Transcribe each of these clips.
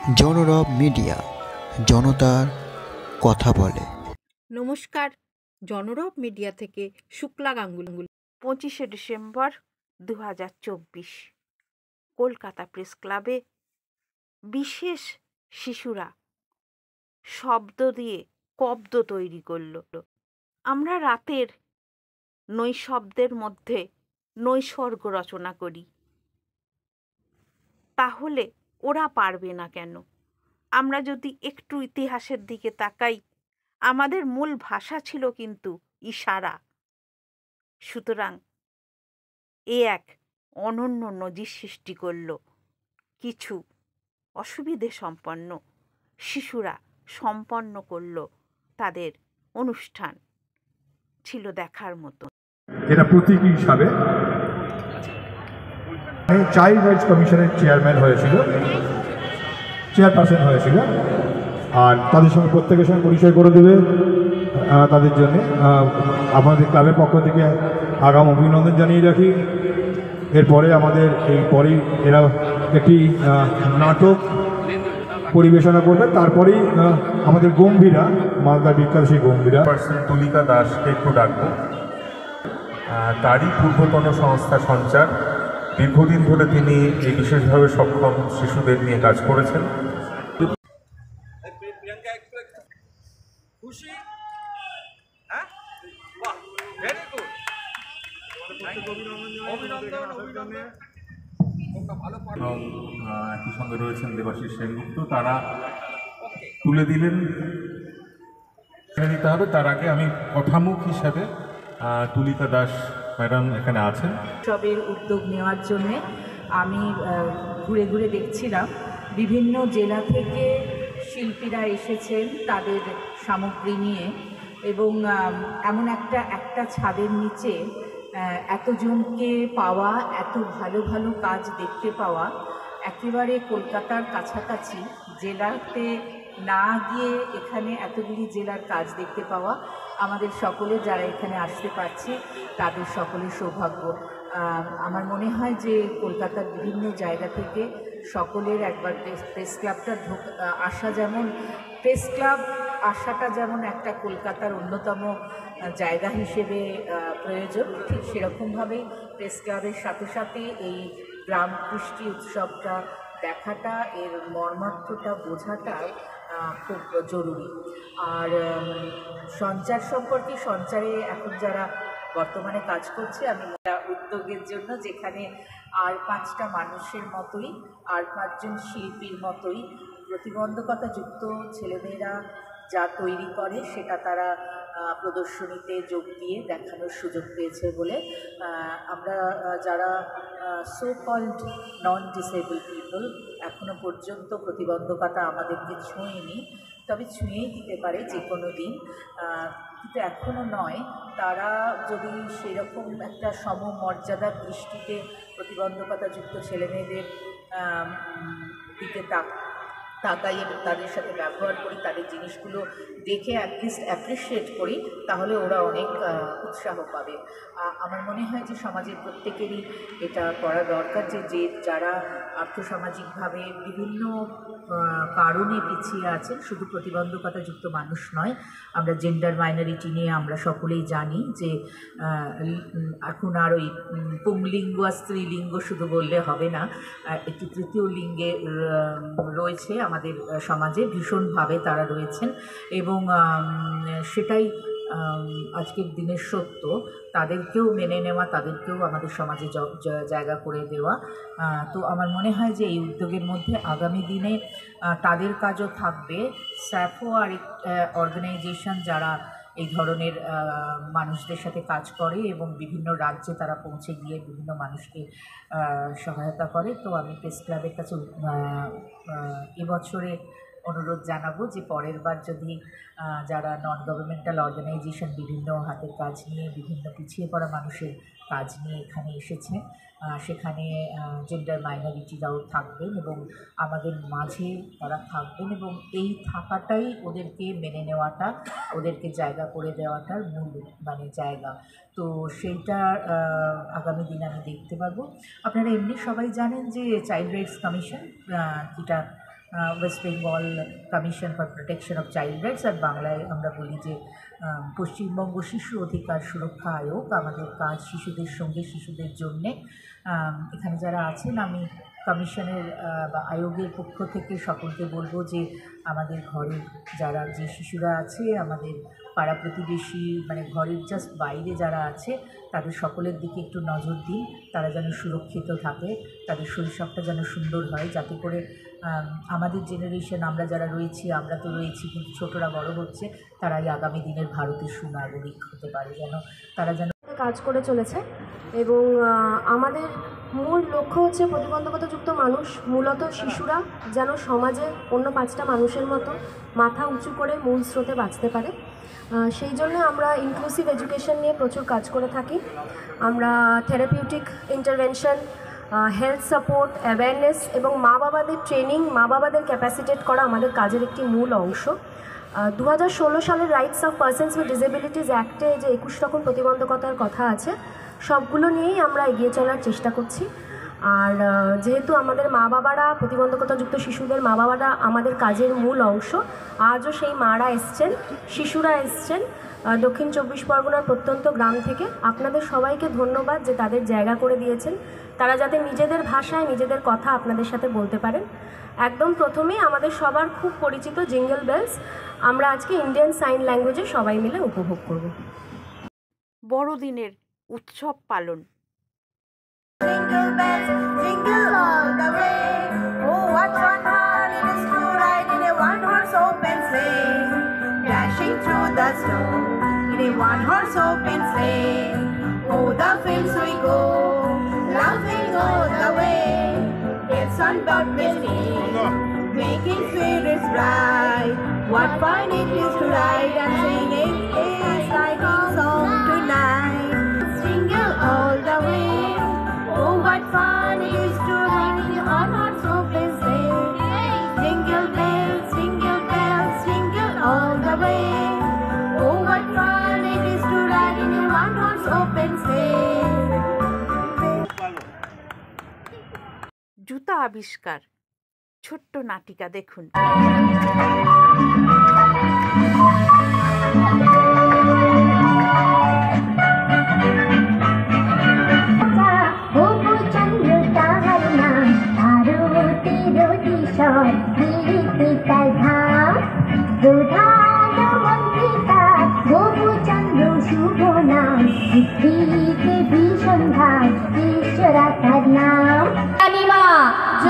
জনরব media, জনতার কথা বলে। নমস্কার, জনরব মিডিয়া থেকে শুক্লা গাঙ্গুলি। 25শে ডিসেম্বর 2024 কলকাতা প্রেস ক্লাবে বিশেষ শিশুরা শব্দ দিয়ে কব্দ তৈরি করল। আমরা রাতের নৈশব্দের মধ্যে নৈসর্গ রচনা করি, তাহলে ওরা পারবে না কেন? আমরা যদি একটু ইতিহাসের দিকে তাকাই, আমাদের মূল ভাষা ছিল কিন্তু ইশারা। সুতরাং এক অনন্য নজির সৃষ্টি করল। কিছু অসুবিধে সম্পন্ন শিশুরা সম্পন্ন করল তাদের অনুষ্ঠান, ছিল দেখার মতো। এটা প্রতীকী হিসাবে চাইল্ড রাইটস কমিশনের চেয়ারপারসন হয়েছিল, আর তাদের সঙ্গে প্রত্যেকের সঙ্গে পরিচয় করে দেবে তাদের জন্য আমাদের ক্লাবের পক্ষ থেকে আগাম অভিনন্দন জানিয়ে রাখি। এরপরে আমাদের এরা একটি নাটক পরিবেশনা করবে, তারপরেই আমাদের গম্ভীরা, মালদার বিখ্যাত সেই গম্ভীরা তুলিকা দাসকে একটু ডাকবো। তারই পূর্বতন সংস্থা সঞ্চার, দীর্ঘদিন ধরে তিনি এই বিশেষভাবে সক্ষম শিশুদের নিয়ে কাজ করেছেন। এবং একই সঙ্গে রয়েছেন দেবাশিস সেনগুপ্ত, তারা তুলে দিলেন দিতে হবে। তার আগে আমি কথামুখ হিসাবে তুলিকা দাস ম্যাডাম এখানে আছেন। সবের উদ্যোগ নেওয়ার জন্যে আমি ঘুরে ঘুরে দেখছিলাম, বিভিন্ন জেলা থেকে শিল্পীরা এসেছেন তাদের সামগ্রী নিয়ে, এবং এমন একটা ছাদের নিচে এতজনকে পাওয়া, এত ভালো ভালো কাজ দেখতে পাওয়া, একেবারে কলকাতার কাছাকাছি জেলাতে না গিয়ে এখানে এতগুলি জেলার কাজ দেখতে পাওয়া, আমাদের সকলের যারা এখানে আসতে পারছে তাদের সকলের সৌভাগ্য। আমার মনে হয় যে কলকাতার বিভিন্ন জায়গা থেকে সকলের একবার প্রেস ক্লাবটা আসা, যেমন প্রেস ক্লাব আসাটা যেমন একটা কলকাতার অন্যতম জায়গা হিসেবে প্রয়োজন, ঠিক সেরকমভাবেই প্রেস ক্লাবের সাথে সাথে এই গ্রাম কৃষ্টি উৎসবটা দেখাটা, এর মর্মার্থটা বোঝাটা খুব জরুরি। আর সঞ্চার সম্পর্কে, সঞ্চারে এখন যারা বর্তমানে কাজ করছে, আমি উদ্যোগের জন্য যেখানে আর 5টা মানুষের মতোই, আর 5জন শিল্পীর মতোই প্রতিবন্ধকতাযুক্ত ছেলেমেয়েরা যা তৈরি করে সেটা তারা প্রদর্শনীতে যোগ দিয়ে দেখানোর সুযোগ পেয়েছে বলে আমরা যারা so called non disable people, এখনও পর্যন্ত প্রতিবন্ধকতা আমাদেরকে ছোঁয়নি, তবে ছুঁয়েই দিতে পারে যে কোনো দিন, কিন্তু এখনও নয়, তারা যদি সেরকম একটা সমমর্যাদার দৃষ্টিতে প্রতিবন্ধকতাযুক্ত ছেলেমেয়েদের দিকে তাকাই এবং তাদের সাথে ব্যবহার করি, তাদের জিনিসগুলো দেখে অ্যাটলিস্ট অ্যাপ্রিসিয়েট করি, তাহলে ওরা অনেক উৎসাহ পাবে। আমার মনে হয় যে সমাজের প্রত্যেকেরই এটা করা দরকার, যে যারা আর্থসামাজিকভাবে বিভিন্ন কারণে পিছিয়ে আছেন, শুধু প্রতিবন্ধকতাযুক্ত মানুষ নয়, আমরা জেন্ডার মাইনরিটি নিয়ে আমরা সকলেই জানি যে এখন আর ওই পুংলিঙ্গ আর স্ত্রীলিঙ্গ শুধু বললে হবে না, একটি তৃতীয় লিঙ্গে রয়েছে আমাদের সমাজে, ভীষণভাবে তারা রয়েছেন, এবং সেটাই আজকের দিনের সত্য। তাদেরকেও মেনে নেওয়া, তাদেরকেও আমাদের সমাজে জায়গা করে দেওয়া। তো আমার মনে হয় যে এই উদ্যোগের মধ্যে আগামী দিনে তাদের কাজও থাকবে। স্যাফো আর অর্গানাইজেশন যারা এই ধরনের মানুষদের সাথে কাজ করে এবং বিভিন্ন রাজ্যে তারা পৌঁছে গিয়ে বিভিন্ন মানুষকে সহায়তা করে। তো আমি প্রেস ক্লাবের কাছে এবছরে অনুরোধ জানাবো যে পরের বার যদি যারা নন গভর্নমেন্টাল অর্গানাইজেশন বিভিন্ন হাতের কাজ নিয়ে, বিভিন্ন পিছিয়ে পড়া মানুষের কাজ নিয়ে এখানে এসেছে, সেখানে জেন্ডার মাইনরিটিরাও থাকবেন এবং আমাদের মাঝে তারা থাকবেন, এবং এই থাকাটাই ওদেরকে মেনে নেওয়াটা, ওদেরকে জায়গা করে দেওয়াটার মূল জায়গা। তো সেইটা আগামী দিনে আমি দেখতে পারবো। আপনারা এমনি সবাই জানেন যে চাইল্ড রাইটস কমিশন যেটা West Bengal commission for protection of child rights, আর বাংলায় আমরা বলি যে পশ্চিমবঙ্গ শিশু অধিকার সুরক্ষা আয়োগ। আমাদের কাজ শিশুদের সঙ্গে, শিশুদের জন্যে। এখানে যারা আছেন, আমি কমিশনের বা আয়োগের পক্ষ থেকে সকলকে বলবো যে আমাদের ঘরের যারা যে শিশুরা আছে, আমাদের পাড়া প্রতিবেশী, মানে ঘরের জাস্ট বাইরে যারা আছে, তাদের সকলের দিকে একটু নজর দিন। তারা যেন সুরক্ষিত থাকে, তাদের শৈশবটা যেন সুন্দর হয়, যাতে করে আমাদের জেনারেশন, আমরা যারা রয়েছি, আমরা তো রয়েছি কিন্তু ছোটরা বড় হচ্ছে, তারাই আগামী দিনের ভারতের সুনাগরিক হতে পারে, যেন তারা যেন কাজ করে চলেছে। এবং আমাদের মূল লক্ষ্য হচ্ছে প্রতিবন্ধকতাযুক্ত মানুষ, মূলত শিশুরা যেন সমাজে অন্য 5টা মানুষের মতো মাথা উঁচু করে মূল স্রোতে বাঁচতে পারে। সেই জন্য আমরা ইনক্লুসিভ এডুকেশন নিয়ে প্রচুর কাজ করে থাকি। আমরা therapeutic intervention, health support, awareness এবং মা বাবাদের ট্রেনিং, মা বাবাদের ক্যাপাসিটেট করা আমাদের কাজের একটি মূল অংশ। 2016 সালের rights of persons with disabilities অ্যাক্টে যে 21 রকম প্রতিবন্ধকতার কথা আছে, সবগুলো নিয়েই আমরা এগিয়ে চলার চেষ্টা করছি। আর যেহেতু আমাদের মা বাবারা, প্রতিবন্ধকতাযুক্ত শিশুদের মা বাবারা আমাদের কাজের মূল অংশ, আজও সেই মারা এসছেন, শিশুরা এসছেন দক্ষিণ 24 পরগনার প্রত্যন্ত গ্রাম থেকে। আপনাদের সবাইকে ধন্যবাদ যে তাদের জায়গা করে দিয়েছেন, তারা যাতে নিজেদের ভাষায় নিজেদের কথা আপনাদের সাথে বলতে পারেন। একদম প্রথমেই আমাদের সবার খুব পরিচিত জিঙ্গল বেলস আমরা আজকে ইন্ডিয়ান সাইন ল্যাঙ্গুয়েজে সবাই মিলে উপভোগ করব। বড়দিনের উৎসব পালন। Jingle bells, jingle all the way. Oh, what fun it is to ride in a one-horse open sleigh. Dashing through the snow in a one-horse open sleigh. Oh, the fields we go, laughing all the way. It's on board ring, making spirits bright. What fun it is to ride and sing a exciting song tonight. Jingle all the way. Oh, what fun it is to ride in a one-horse open sleigh. Jingle bells, jingle all the way. Oh, what fun it is to ride in a one-horse open sleigh. জুতা আবিষ্কার, ছোট্ট নাটিকা দেখুন। রানীমা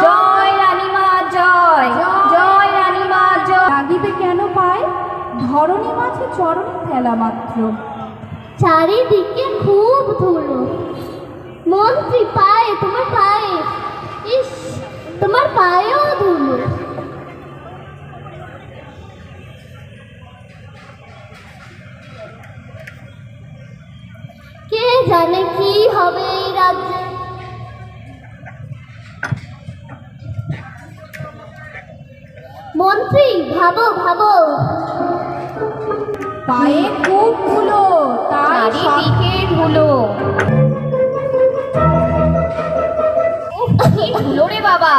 জয়, রানীমা জয়, জয় রানীমা জয়। লাগিবে কেন পায়, ধরণী মাঝে চরণ ফেলা মাত্র। চারিদিকে খুব ধুলো, মন্ত্রী পায়ে, তোমার পায়ে, ইস তোমার পায়েও ধুলো। কে জানে কি হবে এই রাজ্যে। মন্ত্রী ভাবো ভাবো, পায়ে খুব ধুলো, তাই চারিদিকে ধুলো। কি ধুলো রে বাবা,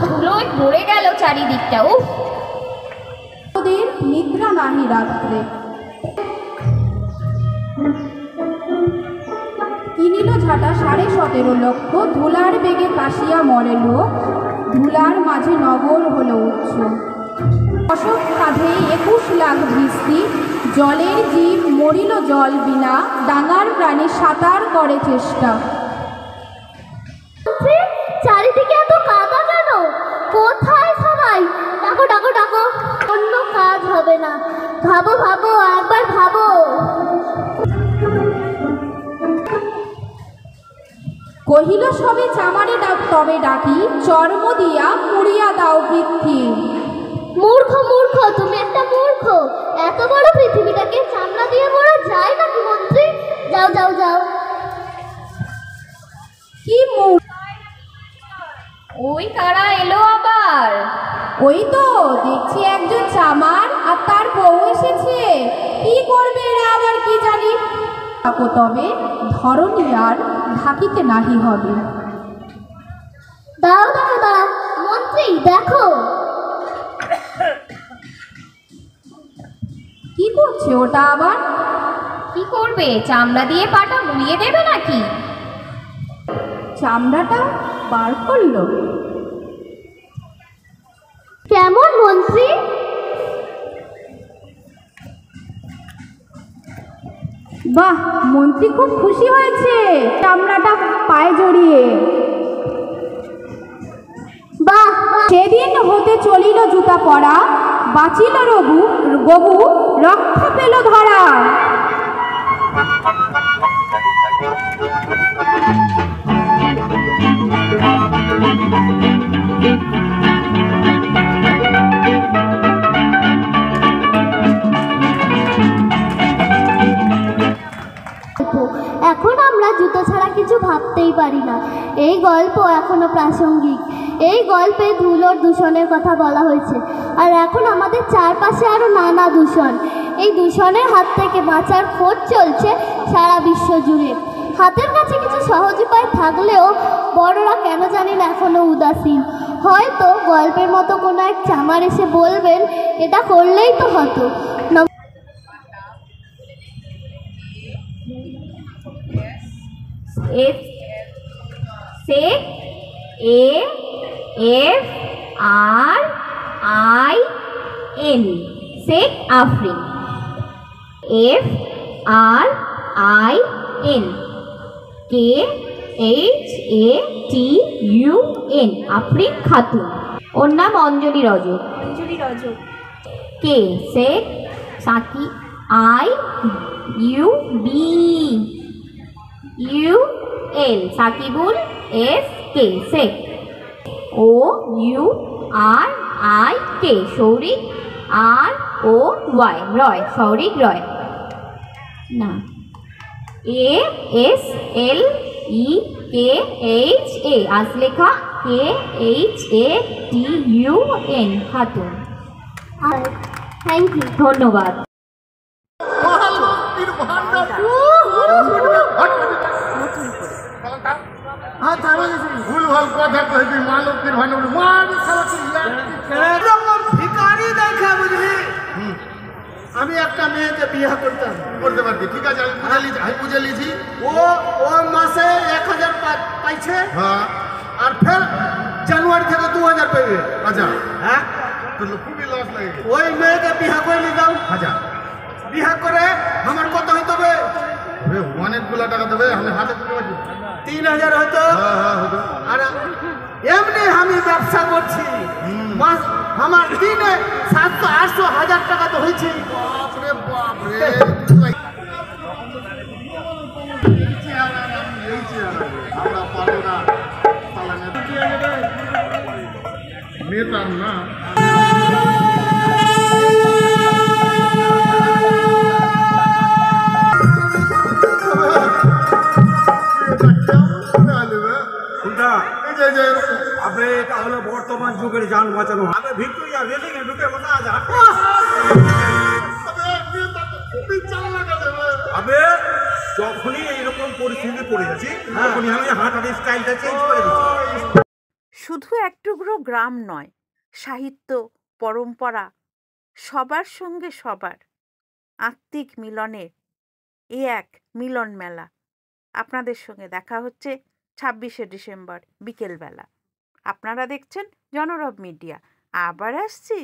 ধুলোয় ভরে গেল চারিদিকটা। ওদের নিদ্রা নাহি রাত্রে। কিনিল ঝাঁটা 17.5 লক্ষ, ধুলার বেগে কাশিয়া মরে লোক, ধুলার মাঝে নগর হলো উচ্চ। অশোক কাঁধে 21 লাখ বৃষ্টি, জলের জীব মরিল জল বিনা, ডাঙার প্রাণী সাঁতার করে চেষ্টা। চারিদিকে এত কাদা কেন, কোথায় সবাই? ডাকো ডাকো ডাকো, অন্য কাজ হবে না। ভাবো ভাবো, একবার ভাবো। কহিল সবে চামারে ডাক তবে ডাকি, চর্ম দিয়া মুড়িয়া দাও বৃদ্ধি। মূর্খ মূর্খ, তুমি একটা মূর্খ। এত বড় পৃথিবীটাকে চামড়া দিয়ে মোড়া যায় নাকি মন্ত্রী? যাও যাও যাও। কি ওই কারা এলো আবার? ওই তো দেখছি একজন চামার আর তার বউ এসেছে। কি করবে এরা আবার কি জানি। তবে ধরণী আর ঢাকিতে নাহি হবে। দাও দাও দাও, মন্ত্রী দেখো। করছে ওটা আবার? কি করবে, চামড়া দিয়ে পাটা মুড়িয়ে দেবে নাকি? চামড়াটা বার করলো। কেমন মন্ত্রী? বাহ, মন্ত্রী খুব খুশি হয়েছে চামড়াটা পায়ে জড়িয়ে। বাহ, সেদিন হতে চলিল জুতা পরা, বাঁচিল গবু, রক্ষা পেল ধরা। এখন আমরা জুতো ছাড়া কিছু ভাবতেই পারি না। এই গল্প এখনো প্রাসঙ্গিক। এই গল্পে ধুলোর দূষণের কথা বলা হয়েছে। আর এখন আমাদের চারপাশে আরও নানা দূষণ। এই দূষণের হাত থেকে বাঁচার খোঁজ চলছে সারা বিশ্ব জুড়ে। হাতের কাছে কিছু সহজ উপায় থাকলেও বড়রা কেন জানি না এখনও উদাসীন। হয়তো গল্পের মতো কোনো এক চামার এসে বলবেন এটা করলেই তো হতো। AFRIN Sheikh Afrin. FRIN KHATUN Afrin Khatun. ওর নাম অঞ্জলি রজক। কে শেখ সাকি IUBUL Sakibul SK Sheikh. OURIK Sourik ROY Roy Sourik Roy না। ASLEKHA Aslekha KHATUN Khatun. Thank you, ধন্যবাদ। আমি একটা মেয়েকে বিয়ে করতাম, করতে পারবি? ঠিক আছে, আমি বুঝে লিছি। ও মাসে 1000 পাইছে, আর ফের জানুয়ারি থেকে 2000 পাইবে। আচ্ছা, হ্যাঁ, খুবই লস লাগে। ওই মেয়েকে বিয়ে করে নিতাম। আচ্ছা, বিয়ে করে আমার কত হইতে হবে? অনেকগুলো টাকা দেবে। আমি হাতে 3000 হতো। আর এমনি আমি ব্যবসা করছি, মাস আমার দিনে 700-800-1000 টাকা তো হয়েছে। বাপরে বাপরে, আমরা পারবো না নেতাম না। আপনি তাহলে বর্তমান যুগের যান বাঁচানো হবে। ভিক্টোরিয়া রেলিং এ ঢুকে বসা আছে। আবে যখনই এইরকম পরিস্থিতি পড়ে যাচ্ছি তখনই আমি হাঁটার স্টাইলটা চেঞ্জ করে দিচ্ছি। শুধু এক টুকরো গ্রাম নয়, সাহিত্য, পরম্পরা, সবার সঙ্গে সবার আত্মিক মিলনের এ এক মিলন মেলা। আপনাদের সঙ্গে দেখা হচ্ছে 26শে ডিসেম্বর বিকেলবেলা। আপনারা দেখছেন জনরব মিডিয়া। আবার আসছি।